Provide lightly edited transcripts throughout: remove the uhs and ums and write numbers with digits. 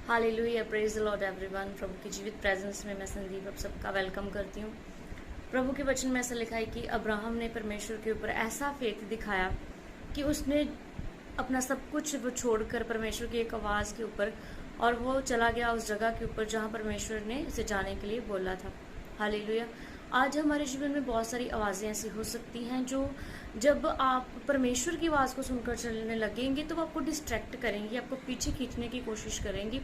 Hallelujah, praise the lord everyone. प्रभु की जीवित प्रेजेंस में मैं संदीप आप सबका वेलकम करती हूँ। प्रभु के वचन में ऐसा लिखा है कि अब्राहम ने परमेश्वर के ऊपर ऐसा फेथ दिखाया कि उसने अपना सब कुछ वो छोड़कर परमेश्वर की एक आवाज़ के ऊपर और वो चला गया उस जगह के ऊपर जहाँ परमेश्वर ने उसे जाने के लिए बोला था। हालेलुया। आज हमारे जीवन में बहुत सारी आवाज़ें ऐसी हो सकती हैं जो जब आप परमेश्वर की आवाज़ को सुनकर चलने लगेंगे तो वो आपको डिस्ट्रैक्ट करेंगी, आपको पीछे खींचने की कोशिश करेंगी।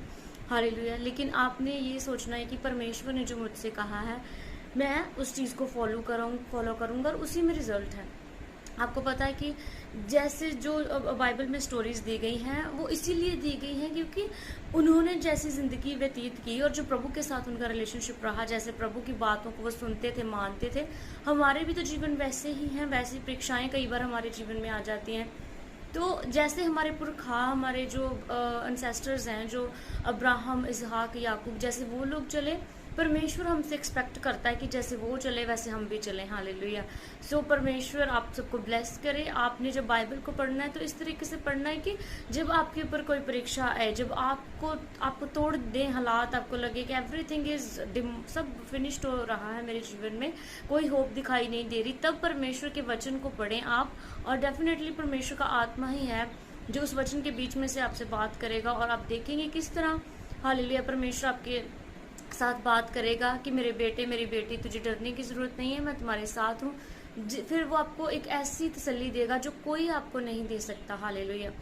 हालेलुया। लेकिन आपने ये सोचना है कि परमेश्वर ने जो मुझसे कहा है मैं उस चीज़ को फॉलो करूँगा और उसी में रिजल्ट है। आपको पता है कि जैसे जो बाइबल में स्टोरीज दी गई हैं वो इसीलिए दी गई हैं क्योंकि उन्होंने जैसी ज़िंदगी व्यतीत की और जो प्रभु के साथ उनका रिलेशनशिप रहा, जैसे प्रभु की बातों को वो सुनते थे, मानते थे। हमारे भी तो जीवन वैसे ही हैं, वैसी परीक्षाएं कई बार हमारे जीवन में आ जाती हैं। तो जैसे हमारे पुरखा, हमारे जो एंसेस्टर्स हैं, जो अब्राहम, इसहाक, याकूब, जैसे वो लोग चले, परमेश्वर हमसे एक्सपेक्ट करता है कि जैसे वो चले वैसे हम भी चलें। हालेलुया। सो परमेश्वर आप सबको ब्लेस करे। आपने जब बाइबल को पढ़ना है तो इस तरीके से पढ़ना है कि जब आपके ऊपर कोई परीक्षा आए, जब आपको तोड़ दें हालात, आपको लगे कि एवरीथिंग इज सब फिनिश्ड हो रहा है मेरे जीवन में, कोई होप दिखाई नहीं दे रही, तब परमेश्वर के वचन को पढ़ें आप। और डेफिनेटली परमेश्वर का आत्मा ही है जो उस वचन के बीच में से आपसे बात करेगा और आप देखेंगे किस तरह हालेलुया परमेश्वर आपके साथ बात करेगा कि मेरे बेटे, मेरी बेटी, तुझे डरने की ज़रूरत नहीं है, मैं तुम्हारे साथ हूँ। फिर वो आपको एक ऐसी तसल्ली देगा जो कोई आपको नहीं दे सकता। हालेलुया।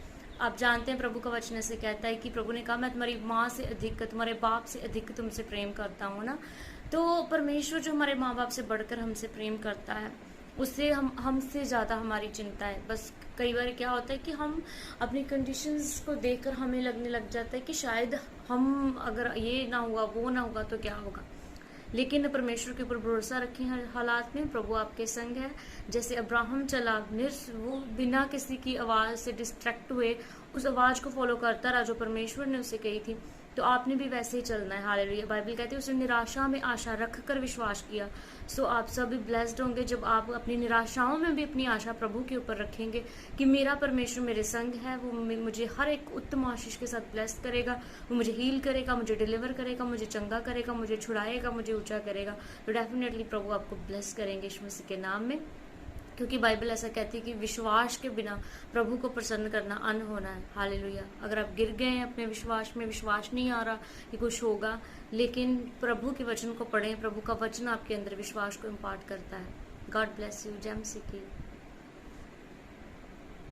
आप जानते हैं प्रभु का वचन ऐसे कहता है कि प्रभु ने कहा मैं तुम्हारी माँ से अधिक, तुम्हारे बाप से अधिक तुमसे प्रेम करता हूँ ना। तो परमेश्वर जो हमारे माँ बाप से बढ़कर हमसे प्रेम करता है, उससे हमसे ज़्यादा हमारी चिंता है। बस कई बार क्या होता है कि हम अपनी कंडीशंस को देखकर हमें लगने लग जाता है कि शायद हम अगर ये ना हुआ, वो ना हुआ तो क्या होगा। लेकिन परमेश्वर के ऊपर भरोसा रखें हर हालात में, प्रभु आपके संग है। जैसे अब्राहम चला, वो बिना किसी की आवाज़ से डिस्ट्रैक्ट हुए उस आवाज़ को फॉलो करता रहा जो परमेश्वर ने उसे कही थी। तो आपने भी वैसे ही चलना है। हालेलुया। बाइबल कहती है उसने निराशा में आशा रखकर विश्वास किया। सो आप सभी ब्लेस्ड होंगे जब आप अपनी निराशाओं में भी अपनी आशा प्रभु के ऊपर रखेंगे कि मेरा परमेश्वर मेरे संग है, वो मुझे हर एक उत्तम आशीष के साथ ब्लेस करेगा, वो मुझे हील करेगा, मुझे डिलीवर करेगा, मुझे चंगा करेगा, मुझे छुड़ाएगा, मुझे ऊंचा करेगा। तो डेफिनेटली प्रभु आपको ब्लेस करेंगे यीशु मसीह के नाम में, क्योंकि बाइबल ऐसा कहती है कि विश्वास के बिना प्रभु को प्रसन्न करना अन्न होना है। हालेलुया। अगर आप गिर गए हैं अपने विश्वास में, विश्वास नहीं आ रहा कि कुछ होगा, लेकिन प्रभु के वचन को पढ़ें। प्रभु का वचन आपके अंदर विश्वास को इम्पार्ट करता है। God bless you. जय मसीह की।